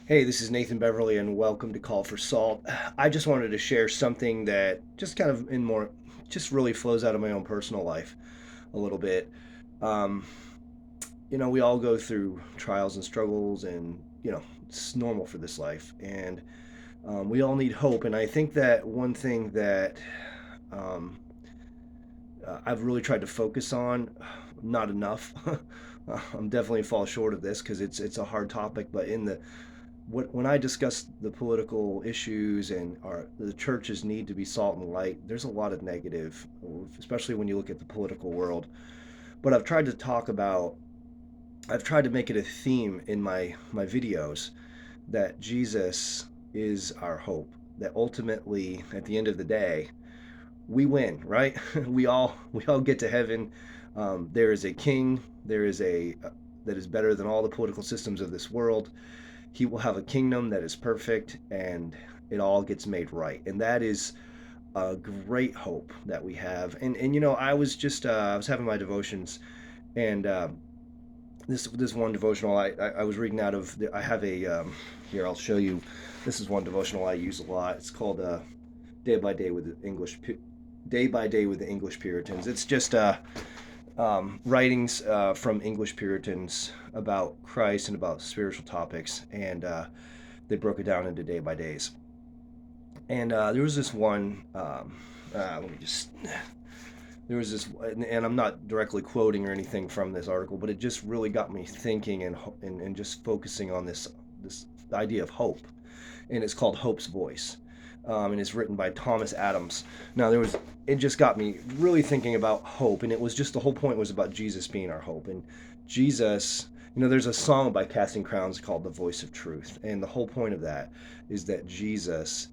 Hey, this is Nathan Beverly, and welcome to Call for Salt. I just wanted to share something that just kind of just really flows out of my own personal life a little bit. Um, we all go through trials and struggles, and, it's normal for this life. And we all need hope. And I think that one thing that um, I've really tried to focus on, not enough. I'm definitely fall short of this because it's a hard topic, but when I discuss the political issues and the church's need to be salt and light, there's a lot of negative, especially when you look at the political world. But I've tried to make it a theme in my videos that Jesus is our hope. That ultimately, at the end of the day, we win, right? we all get to heaven. There is a king. There is a that is better than all the political systems of this world. He will have a kingdom that is perfect, and it all gets made right. And that is a great hope that we have. And I was having my devotions, and this one devotional I was reading out of. I have a here, I'll show you. This is one devotional I use a lot. It's called Day by Day with the Day by Day with the English Puritans. It's just writings from English Puritans about Christ and about spiritual topics, and they broke it down into day by days. And there was this one. Let me just. There was this, and I'm not directly quoting or anything from this article, but it just really got me thinking and just focusing on this idea of hope, and it's called Hope's Voice, and it's written by Thomas Adams. Now it just got me really thinking about hope, and it was just the whole point was about Jesus being our hope, and Jesus. There's a song by Casting Crowns called "The Voice of Truth," and the whole point of that is that Jesus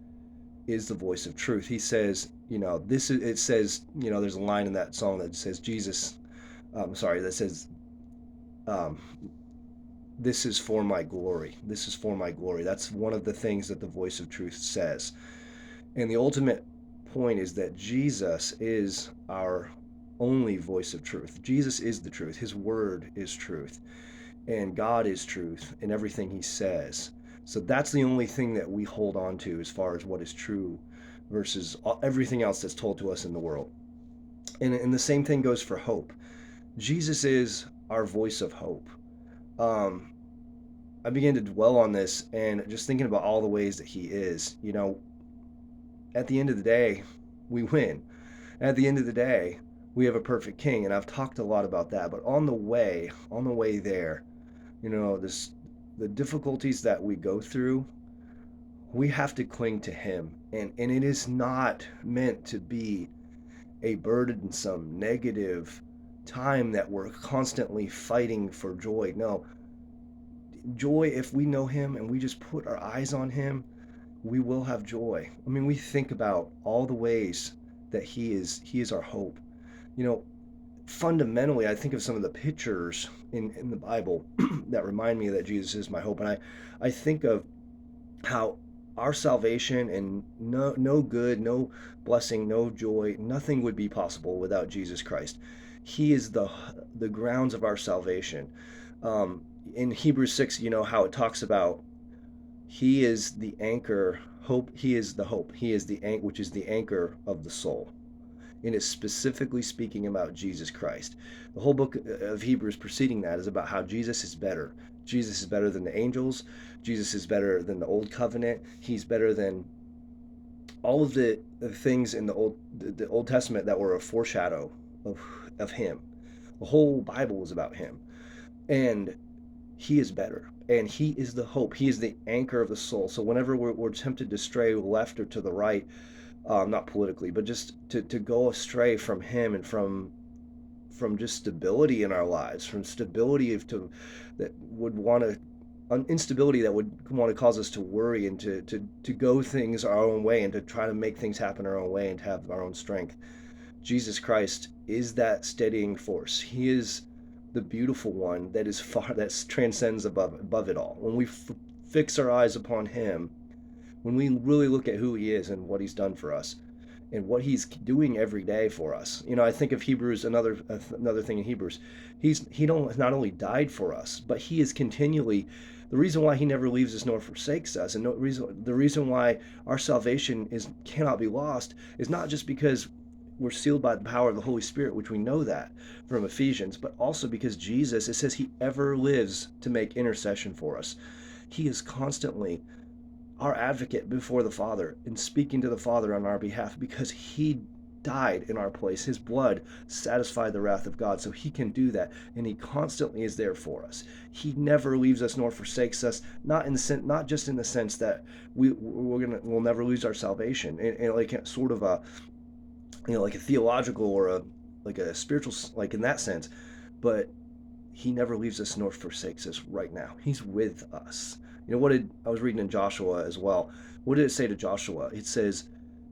is the voice of truth. He says, this is. It says, there's a line in that song that says Jesus. Sorry, that says, um, "This is for my glory. This is for my glory." That's one of the things that the voice of truth says. And the ultimate point is that Jesus is our only voice of truth. Jesus is the truth. His word is truth. And God is truth in everything he says. So that's the only thing that we hold on to as far as what is true versus everything else that's told to us in the world. And the same thing goes for hope. Jesus is our voice of hope. Um, I began to dwell on this and just thinking about all the ways that he is. At the end of the day, we win. At the end of the day, we have a perfect king, and I've talked a lot about that. But on the way there, this the difficulties that we go through, we have to cling to him, and it is not meant to be a burdensome negative time that we're constantly fighting for joy. No, joy, if we know him and we just put our eyes on him, we will have joy. I mean, we think about all the ways that he is our hope. you know Fundamentally, I think of some of the pictures in the Bible that remind me that Jesus is my hope. And I think of how our salvation and no good, no blessing, no joy, nothing would be possible without Jesus Christ. He is the grounds of our salvation. In Hebrews 6, you know how it talks about he is the anchor, hope, he is the hope. He is the anchor, which is the anchor of the soul, and is specifically speaking about Jesus Christ. The whole book of Hebrews preceding that is about how Jesus is better. Jesus is better than the angels. Jesus is better than the old covenant. He's better than all of the things in the Old Testament that were a foreshadow of him. The whole Bible was about him. And he is better. And he is the hope. He is the anchor of the soul. So whenever we're tempted to stray left or to the right, not politically, but just to go astray from him and from just stability in our lives, from stability that would want to instability that would want to cause us to worry and to go things our own way and to try to make things happen our own way and to have our own strength. Jesus Christ is that steadying force. He is the beautiful one that transcends above it all. When we fix our eyes upon him, when we really look at who he is and what he's done for us, and what he's doing every day for us. I think of Hebrews, another thing in Hebrews. He don't not only died for us, but he is continually the reason why he never leaves us nor forsakes us, and the reason why our salvation is cannot be lost is not just because we're sealed by the power of the Holy Spirit, which we know that from Ephesians, but also because Jesus, it says he ever lives to make intercession for us. He is constantly our advocate before the Father and speaking to the Father on our behalf because he died in our place. His blood satisfied the wrath of God, so he can do that, and he constantly is there for us. He never leaves us nor forsakes us. Not just in the sense that we'll never lose our salvation, and like sort of a like a theological or a like a spiritual, like in that sense, but he never leaves us nor forsakes us right now. He's with us. What did I was reading in Joshua as well? What did it say to Joshua? It says,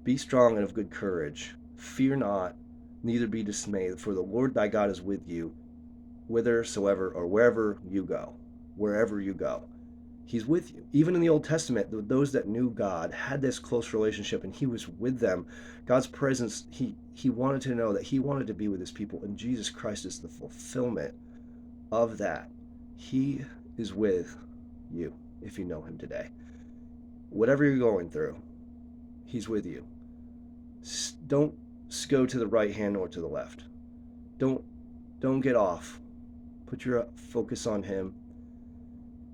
"Be strong and of good courage. Fear not, neither be dismayed, for the Lord thy God is with you, whithersoever or wherever you go." Wherever you go, he's with you. Even in the Old Testament, those that knew God had this close relationship, and he was with them. God's presence, he wanted to know that he wanted to be with his people, and Jesus Christ is the fulfillment of that. He is with you if you know him today. Whatever you're going through, he's with you. Don't go to the right hand or to the left. Don't don't get off. Put your focus on him,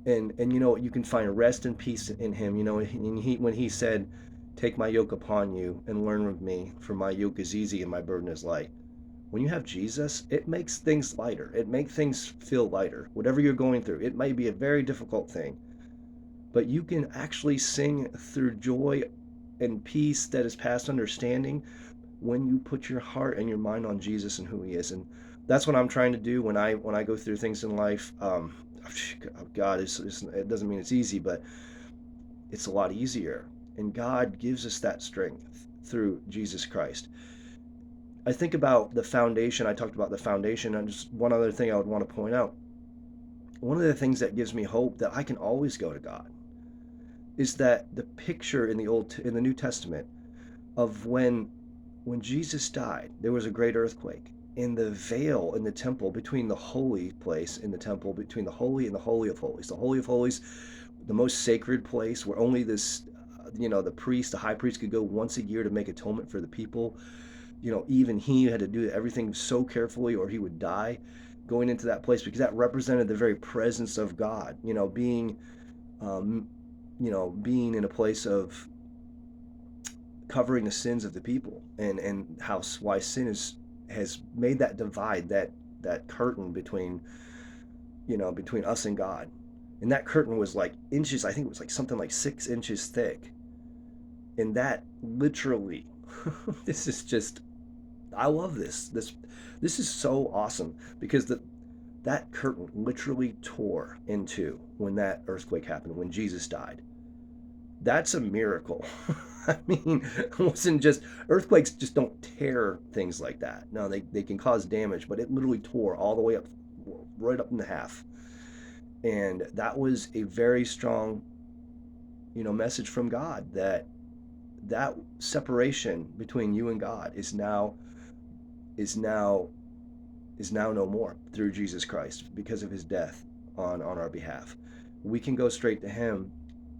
and you can find rest and peace in him. When he said, "Take my yoke upon you and learn of me, for my yoke is easy and my burden is light." When you have Jesus, it makes things lighter. It makes things feel lighter. Whatever you're going through, it might be a very difficult thing, but you can actually sing through joy and peace that is past understanding when you put your heart and your mind on Jesus and who he is. And that's what I'm trying to do when I go through things in life. God, it doesn't mean it's easy, but it's a lot easier. And God gives us that strength through Jesus Christ. I think about the foundation. I talked about the foundation, and just one other thing I would want to point out. One of the things that gives me hope that I can always go to God is that the picture in the New Testament of when Jesus died, there was a great earthquake. In the veil in the temple between the holy place in the temple, between the holy and the holy of holies, the most sacred place where only the high priest could go once a year to make atonement for the people. Even he had to do everything so carefully or he would die going into that place, because that represented the very presence of God, um, being in a place of covering the sins of the people, and how why sin has made that divide, that curtain between us and God. And that curtain was like inches, I think it was like something like 6 inches thick. And that literally, this is just, I love this. This is so awesome, because that curtain literally tore into when that earthquake happened, when Jesus died. That's a miracle. I mean, it wasn't just earthquakes just don't tear things like that. No, they can cause damage, but it literally tore all the way up, right up in half. And that was a very strong, message from God that separation between you and God is now is now no more through Jesus Christ because of his death on our behalf. We can go straight to him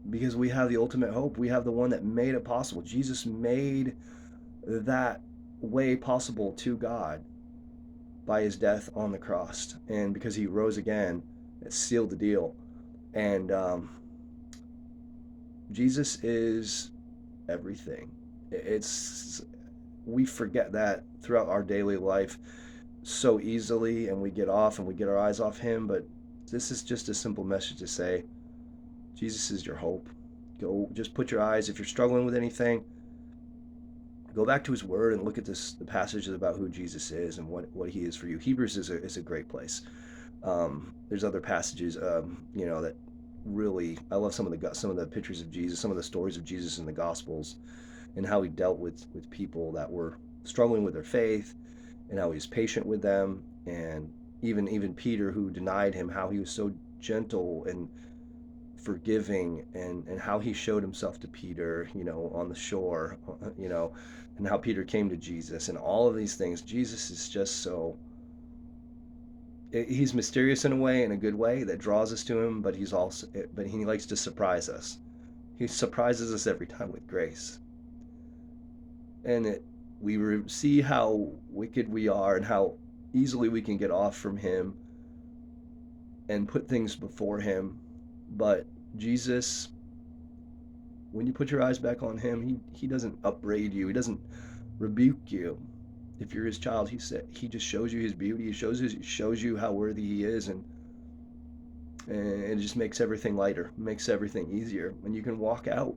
because we have the ultimate hope. We have the one that made it possible. Jesus made that way possible to God by his death on the cross. And because he rose again, it sealed the deal. And Jesus is everything. It's We forget that throughout our daily life so easily, and we get off and we get our eyes off him. But this is just a simple message to say, Jesus is your hope. Go, just put your eyes, if you're struggling with anything, go back to his word and look at the passages about who Jesus is and what he is for you. Hebrews is a great place. There's other passages, that really, I love some of the pictures of Jesus, some of the stories of Jesus in the Gospels, and how he dealt with people that were struggling with their faith, and how he was patient with them, and even Peter, who denied him, how he was so gentle and forgiving, and how he showed himself to Peter, on the shore, and how Peter came to Jesus, and all of these things. Jesus is just so, he's mysterious in a way, in a good way that draws us to him, but he likes to surprise us. He surprises us every time with grace. And we see how wicked we are and how easily we can get off from him and put things before him. But Jesus, when you put your eyes back on him, he doesn't upbraid you. He doesn't rebuke you. If you're his child, he just shows you his beauty. He shows you how worthy he is, and it just makes everything lighter, makes everything easier, and you can walk out.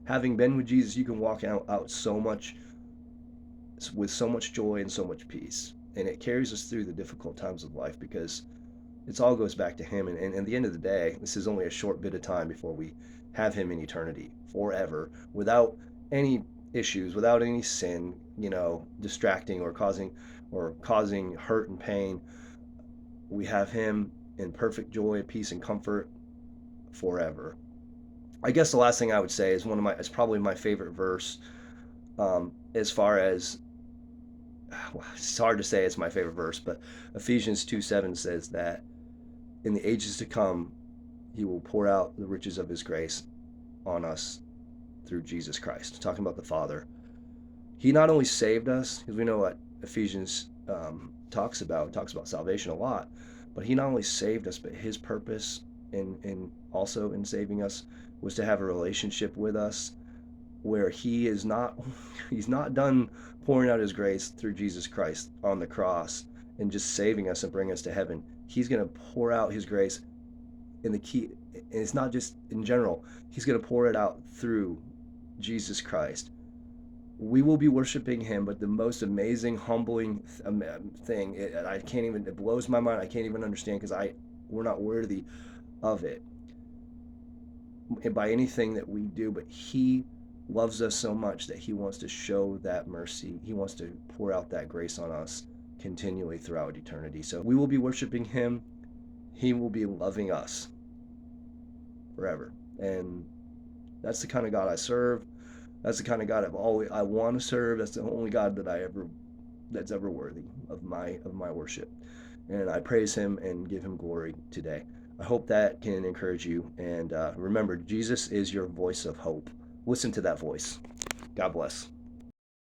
Having been with Jesus, you can walk out so much with so much joy and so much peace, and it carries us through the difficult times of life because it all goes back to him. And at the end of the day, this is only a short bit of time before we have him in eternity forever, without any issues, without any sin, distracting or causing hurt and pain. We have him in perfect joy, peace, and comfort forever. I guess the last thing I would say is it's probably my favorite verse. As far as well, it's hard to say it's my favorite verse, but Ephesians 2:7 says that in the ages to come, he will pour out the riches of his grace on us through Jesus Christ. Talking about the Father. He not only saved us, because we know what Ephesians talks about salvation a lot, but he not only saved us, but his purpose in also in saving us was to have a relationship with us where he's not done pouring out his grace through Jesus Christ on the cross and just saving us and bringing us to heaven. He's going to pour out his grace in the key, and it's not just in general. He's going to pour it out through Jesus Christ. We will be worshiping him, but the most amazing, humbling thing, it blows my mind. I can't even understand because we're not worthy of it by anything that we do, but he loves us so much that he wants to show that mercy. He wants to pour out that grace on us continually throughout eternity. So we will be worshiping him. He will be loving us forever. And that's the kind of God I serve. That's the kind of God I want to serve. That's the only God that's ever worthy of my worship. And I praise him and give him glory today. I hope that can encourage you. And remember, Jesus is your voice of hope. Listen to that voice. God bless.